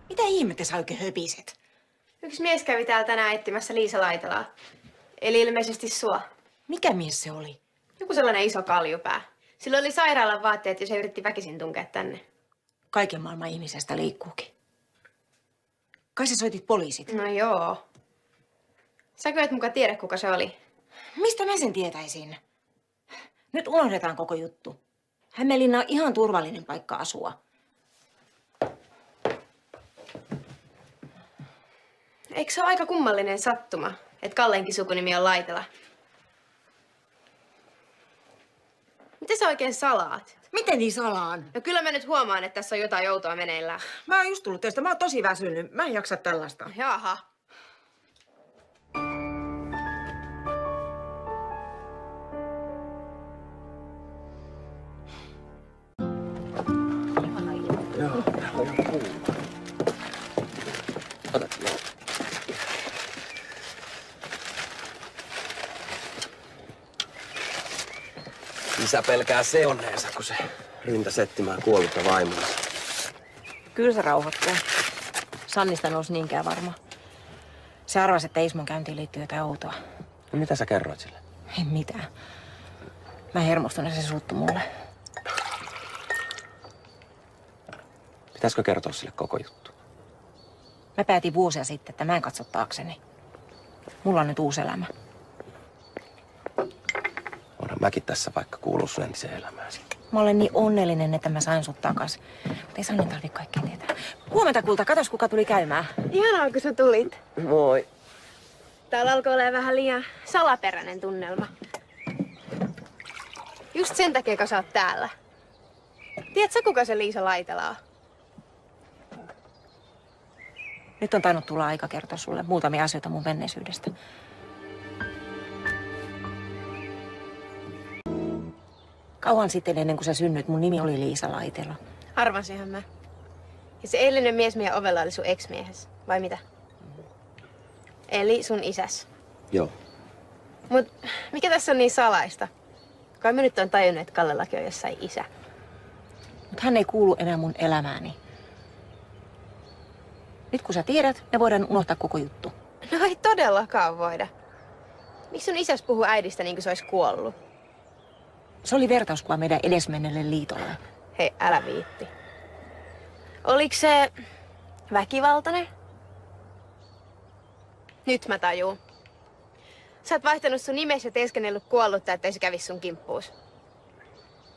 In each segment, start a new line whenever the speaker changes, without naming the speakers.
Mitä ihmettä sä oikein höpiset?
Yksi mies kävi täällä tänään etsimässä Liisa Laitelaa. Eli ilmeisesti sua.
Mikä mies se oli?
Joku sellainen iso kaljupää. Sillä oli sairaalan vaatteet, jos se yritti väkisin tunkea tänne.
Kaiken maailman ihmisestä liikkuukin. Kai sä soitit poliisit?
No joo. Säkö et muka tiedä, kuka se oli?
Mistä mä sen tietäisin? Nyt unohdetaan koko juttu. Hämeenlinna on ihan turvallinen paikka asua.
Eikö se ole aika kummallinen sattuma, että Kallenkin sukunimi on Laitela? Mitä sä oikein salaat?
Miten niin salaan?
No kyllä mä nyt huomaan, että tässä on jotain outoa meneillään.
Mä oon just tullut töistä. Mä oon tosi väsynyt. Mä en jaksa tällaista.
Jaha.
Joo, täällä on ihan kuuma. Ota, joo. Isä pelkää seonneensa, kun se rintas etsimään kuollutta vaimoa.
Kyllä se rauhoittuu. Sannista nousi niinkään varma. Se arvasi, että Ismon käyntiin liittyy jotain outoa.
No mitä sä kerroit sille?
Ei mitään. Mä hermostun ja se suuttu mulle.
Pitäisikö kertoa sille koko juttu?
Mä päätin vuosia sitten, että mä en katso taakseni. Mulla on nyt uusi elämä.
Onhan mäkin tässä vaikka kuuluu sun entiseen elämääsi.
Mä olen niin onnellinen, että mä sain sut takas. Mutta ei Sannin tarvitse kaikkea tietää. Huomenta, kulta. Katos, kuka tuli käymään.
Ihanaa, kun sä tulit.
Moi.
Täällä alkoi olla vähän liian salaperäinen tunnelma. Just sen takia, kun sä oot täällä. Tiedätkö, kuka se Liisa Laitela on?
Nyt on tainnut tulla aika kertoa sulle muutamia asioita mun menneisyydestä. Kauan sitten ennen kuin sä synnyit, mun nimi oli Liisa Laitela.
Arvasinhan mä. Ja se eilinen mies meidän ovella oli sun ex-miehes, vai mitä? Eli sun isäs.
Joo.
Mut mikä tässä on niin salaista? Kai mä nyt on tajunnut, että Kallellakin on jossain isä.
Mut hän ei kuulu enää mun elämääni. Nyt kun sä tiedät, me voidaan unohtaa koko juttu.
No ei todellakaan voida. Miksi sun isäs puhuu äidistä niin kuin se olisi kuollut?
Se oli vertauskuva meidän edesmenneelle liitolle.
Hei, älä viitti. Oliko se väkivaltainen? Nyt mä tajuun. Sä oot vaihtanut sun nimesi ja teeskennellyt kuollutta, ettei se kävis sun kimppuus.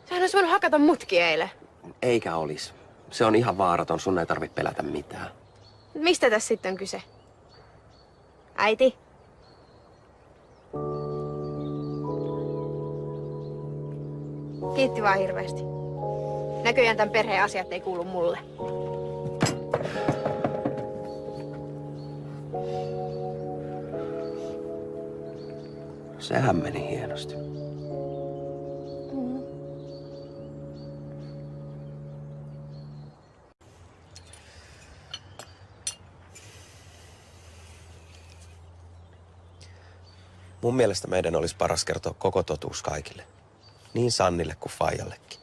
Sähän olisi voinut hakata mutki eilen.
Eikä olis. Se on ihan vaaraton, sun ei tarvitse pelätä mitään.
Mistä tässä sitten on kyse? Äiti? Kiitti vaan hirveästi. Näköjään tämän perheen asiat ei kuulu mulle.
Sehän meni hienosti. Mun mielestä meidän olisi paras kertoa koko totuus kaikille. Niin Sannille kuin Faijallekin.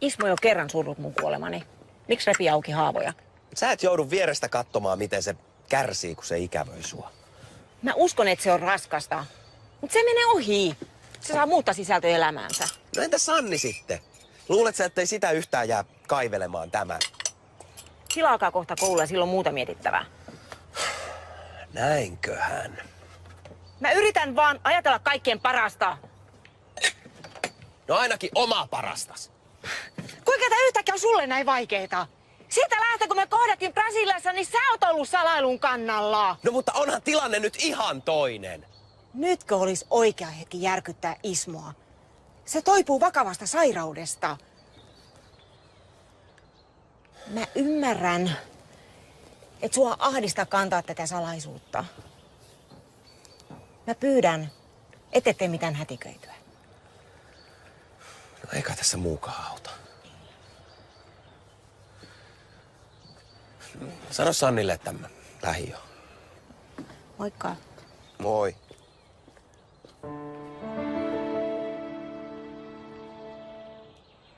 Ismo jo kerran surrut mun kuolemani. Miksi repi auki haavoja?
Sä et joudu vierestä katsomaan, miten se kärsii, kun se ikävöi sua.
Mä uskon, että se on raskasta. Mutta se menee ohi. Se saa muuttaa sisältöä elämäänsä.
No entä Sanni sitten? Luulet sä, ettei sitä yhtään jää kaivelemaan tämän?
Sillä alkaa kohta koulu ja silloin muuta mietittävää.
Näinköhän?
Mä yritän vaan ajatella kaikkien parasta.
No ainakin omaa parastas.
Kuinka tää yhtäkkiä on sulle näin vaikeeta? Siitä lähtien, kun me kohdattiin Brasiliassa, niin sä oot ollut salailun kannalla.
No mutta onhan tilanne nyt ihan toinen.
Nytkö olisi oikea hetki järkyttää Ismoa? Se toipuu vakavasta sairaudesta. Mä ymmärrän, että sua ahdistaa kantaa tätä salaisuutta. Mä pyydän, ette tee mitään hätiköityä.
No eikä tässä muukaan auta. Sano Sannille, että mä lähdin jo.
Moikka.
Moi.